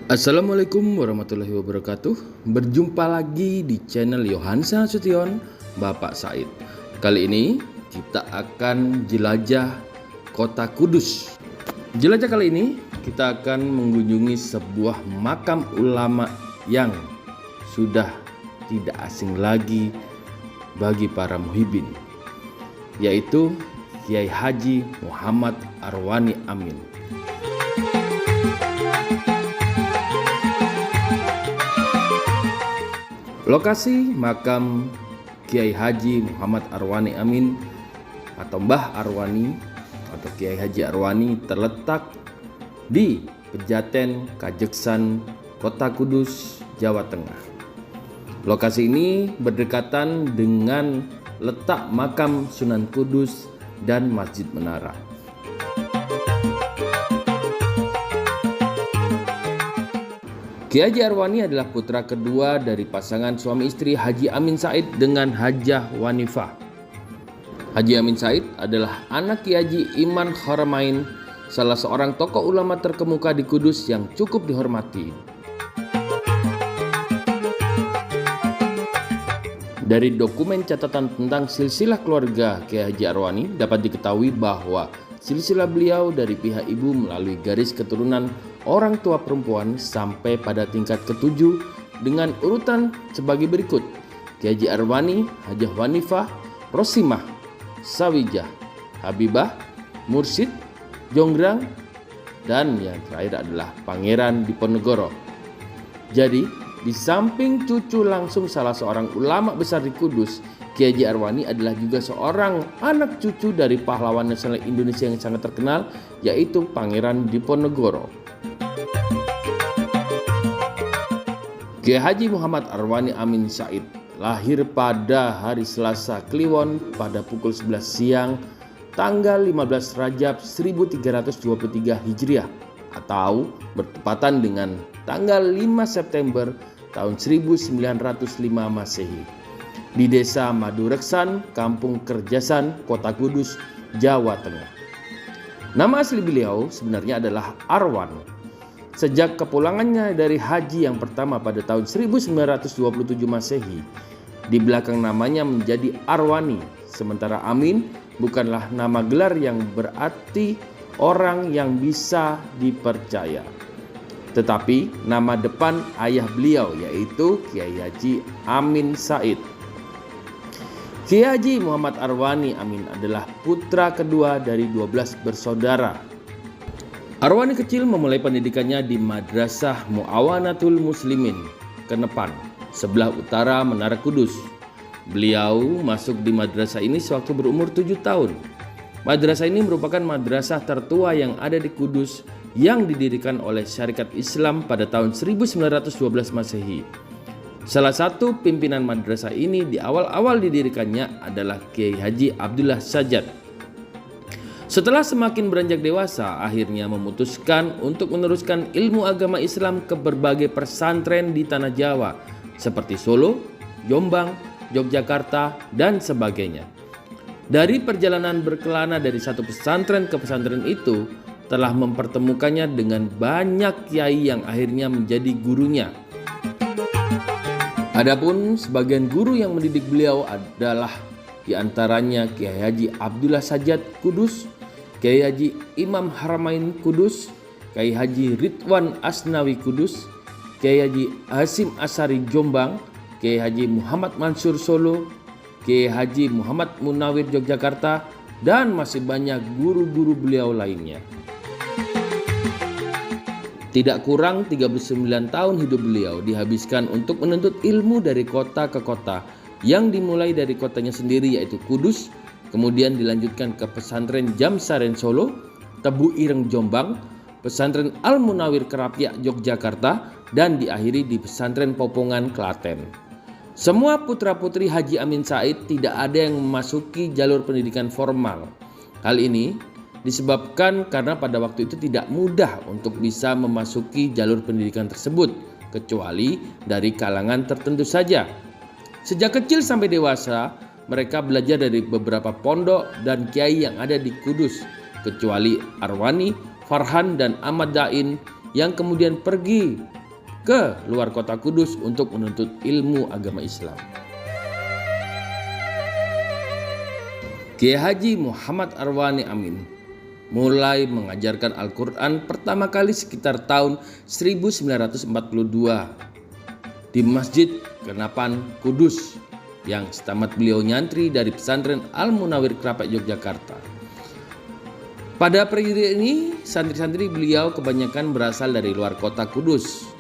Assalamualaikum warahmatullahi wabarakatuh. Berjumpa lagi di channel Yohanes Nasution, Bapak Said. Kali ini kita akan jelajah kota Kudus. Jelajah kali ini kita akan mengunjungi sebuah makam ulama yang sudah tidak asing lagi bagi para muhibbin, yaitu Kiai Haji Muhammad Arwani Amin. Lokasi makam Kiai Haji Muhammad Arwani Amin atau Mbah Arwani atau Kiai Haji Arwani terletak di Pejaten Kajeksan, Kota Kudus, Jawa Tengah. Lokasi ini berdekatan dengan letak makam Sunan Kudus dan Masjid Menara. Kiai Haji Arwani adalah putra kedua dari pasangan suami istri Haji Amin Said dengan Hajah Wanifah. Haji Amin Said adalah anak Kiai Haji Iman Haramain, salah seorang tokoh ulama terkemuka di Kudus yang cukup dihormati. Dari dokumen catatan tentang silsilah keluarga Kiai Haji Arwani dapat diketahui bahwa silsilah beliau dari pihak ibu melalui garis keturunan orang tua perempuan sampai pada tingkat ketujuh dengan urutan sebagai berikut: Kiai Haji Arwani, Hajah Wanifah, Rosimah, Sawijah, Habibah, Mursid, Jonggrang, dan yang terakhir adalah Pangeran Diponegoro. Jadi, di samping cucu langsung salah seorang ulama besar di Kudus, Kiai Haji Arwani adalah juga seorang anak cucu dari pahlawan nasional Indonesia yang sangat terkenal, yaitu Pangeran Diponegoro. Kiai Haji Muhammad Arwani Amin Said lahir pada hari Selasa Kliwon pada pukul 11 siang tanggal 15 Rajab 1323 Hijriah atau bertepatan dengan tanggal 5 September tahun 1905 Masehi di Desa Madureksan, Kampung Kerjasan, Kota Kudus, Jawa Tengah. Nama asli beliau sebenarnya adalah Arwan. Sejak kepulangannya dari haji yang pertama pada tahun 1927 Masehi, di belakang namanya menjadi Arwani, sementara Amin bukanlah nama gelar yang berarti orang yang bisa dipercaya, tetapi nama depan ayah beliau yaitu Kiai Haji Amin Said. Kiai Haji Muhammad Arwani Amin adalah putra kedua dari 12 bersaudara. Arwani kecil memulai pendidikannya di Madrasah Muawanatul Muslimin, Kenepan, sebelah utara Menara Kudus. Beliau masuk di madrasah ini sewaktu berumur 7 tahun. Madrasah ini merupakan madrasah tertua yang ada di Kudus yang didirikan oleh Syarikat Islam pada tahun 1912 Masehi. Salah satu pimpinan madrasah ini di awal-awal didirikannya adalah Kiai Haji Abdullah Sajat. Setelah semakin beranjak dewasa, akhirnya memutuskan untuk meneruskan ilmu agama Islam ke berbagai pesantren di tanah Jawa seperti Solo, Jombang, Yogyakarta, dan sebagainya. Dari perjalanan berkelana dari satu pesantren ke pesantren itu telah mempertemukannya dengan banyak kiai yang akhirnya menjadi gurunya. Adapun sebagian guru yang mendidik beliau adalah diantaranya Kiai Haji Abdullah Sajat Kudus, Kiai Haji Imam Haramain Kudus, Kiai Haji Ridwan Asnawi Kudus, Kiai Haji Hasim Asari Jombang, Kiai Haji Muhammad Mansur Solo, Kiai Haji Muhammad Munawir Yogyakarta, dan masih banyak guru-guru beliau lainnya. Tidak kurang 39 tahun hidup beliau dihabiskan untuk menuntut ilmu dari kota ke kota, yang dimulai dari kotanya sendiri yaitu Kudus, kemudian dilanjutkan ke pesantren Jamsaren Solo, Tebu Ireng Jombang, pesantren Al Munawir Kerapia Yogyakarta, dan diakhiri di pesantren Popongan Klaten. Semua putra-putri Haji Amin Said tidak ada yang memasuki jalur pendidikan formal. Hal ini disebabkan karena pada waktu itu tidak mudah untuk bisa memasuki jalur pendidikan tersebut, kecuali dari kalangan tertentu saja. Sejak kecil sampai dewasa, mereka belajar dari beberapa pondok dan kiai yang ada di Kudus, kecuali Arwani, Farhan, dan Ahmad Dain yang kemudian pergi ke luar kota Kudus untuk menuntut ilmu agama Islam. Kiai Haji Muhammad Arwani Amin mulai mengajarkan Al-Quran pertama kali sekitar tahun 1942 di Masjid Kenapan Kudus yang setamat beliau nyantri dari pesantren Al-Munawir Krapak Yogyakarta. Pada periode ini santri-santri beliau kebanyakan berasal dari luar kota Kudus.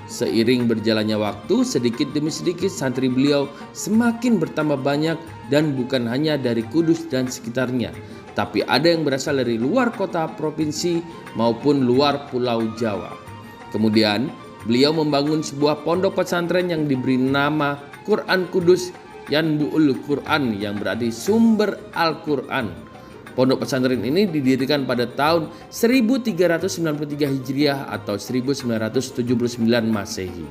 Seiring berjalannya waktu, sedikit demi sedikit santri beliau semakin bertambah banyak dan bukan hanya dari Kudus dan sekitarnya, tapi ada yang berasal dari luar kota provinsi maupun luar pulau Jawa. Kemudian beliau membangun sebuah pondok pesantren yang diberi nama Quran Kudus Yanbu'ul Quran, yang berarti sumber Al-Quran. Pondok pesantren ini didirikan pada tahun 1393 Hijriah atau 1979 Masehi.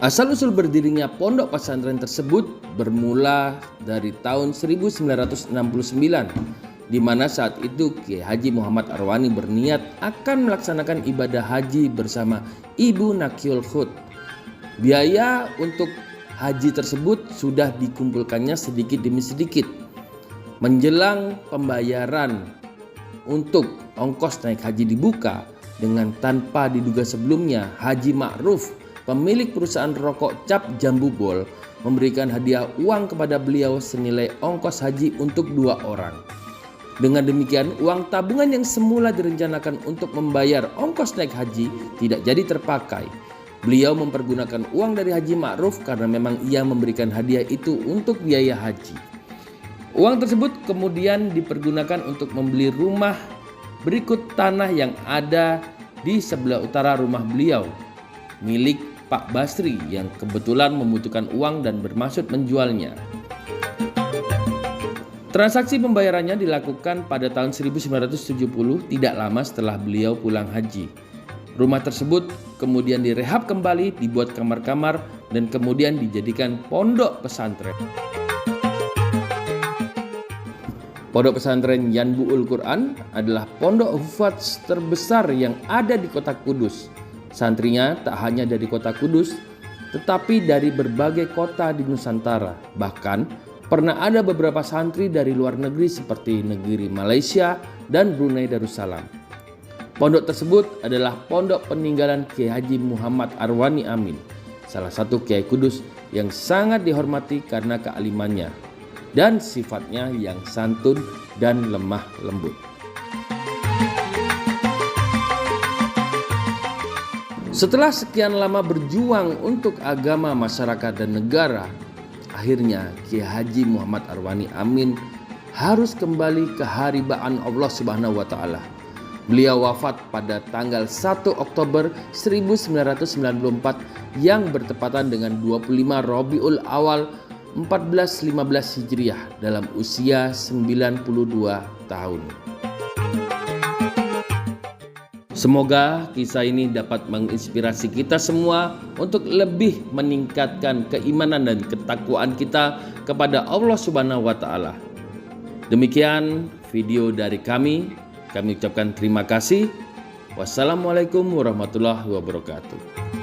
Asal-usul berdirinya pondok pesantren tersebut bermula dari tahun 1969, di mana saat itu Kiai Haji Muhammad Arwani berniat akan melaksanakan ibadah haji bersama Ibu Nakiul Khut. Biaya untuk haji tersebut sudah dikumpulkannya sedikit demi sedikit. Menjelang pembayaran untuk ongkos naik haji dibuka, dengan tanpa diduga sebelumnya Haji Ma'ruf, pemilik perusahaan rokok Cap Jambu Bol, memberikan hadiah uang kepada beliau senilai ongkos haji untuk 2 orang. Dengan demikian, uang tabungan yang semula direncanakan untuk membayar ongkos naik haji tidak jadi terpakai. Beliau mempergunakan uang dari Haji Ma'ruf karena memang ia memberikan hadiah itu untuk biaya haji. Uang tersebut kemudian dipergunakan untuk membeli rumah berikut tanah yang ada di sebelah utara rumah beliau, milik Pak Basri yang kebetulan membutuhkan uang dan bermaksud menjualnya. Transaksi pembayarannya dilakukan pada tahun 1970, tidak lama setelah beliau pulang haji. Rumah tersebut kemudian direhab kembali, dibuat kamar-kamar, dan kemudian dijadikan pondok pesantren. Pondok pesantren Yanbu'ul Quran adalah pondok hufadz terbesar yang ada di kota Kudus. Santrinya tak hanya dari kota Kudus, tetapi dari berbagai kota di Nusantara. Bahkan pernah ada beberapa santri dari luar negeri seperti negeri Malaysia dan Brunei Darussalam. Pondok tersebut adalah pondok peninggalan Kiai Haji Muhammad Arwani Amin, salah satu Kiai Kudus yang sangat dihormati karena kealimannya dan sifatnya yang santun dan lemah lembut. Setelah sekian lama berjuang untuk agama, masyarakat, dan negara, akhirnya Kiai Haji Muhammad Arwani Amin harus kembali ke haribaan Allah Subhanahu wa Ta'ala. Beliau wafat pada tanggal 1 Oktober 1994 yang bertepatan dengan 25 Rabiul Awal 1415 Hijriah dalam usia 92 tahun. Semoga kisah ini dapat menginspirasi kita semua untuk lebih meningkatkan keimanan dan ketakwaan kita kepada Allah Subhanahu wa Ta'ala. Demikian video dari kami. Kami ucapkan terima kasih. Wassalamualaikum warahmatullahi wabarakatuh.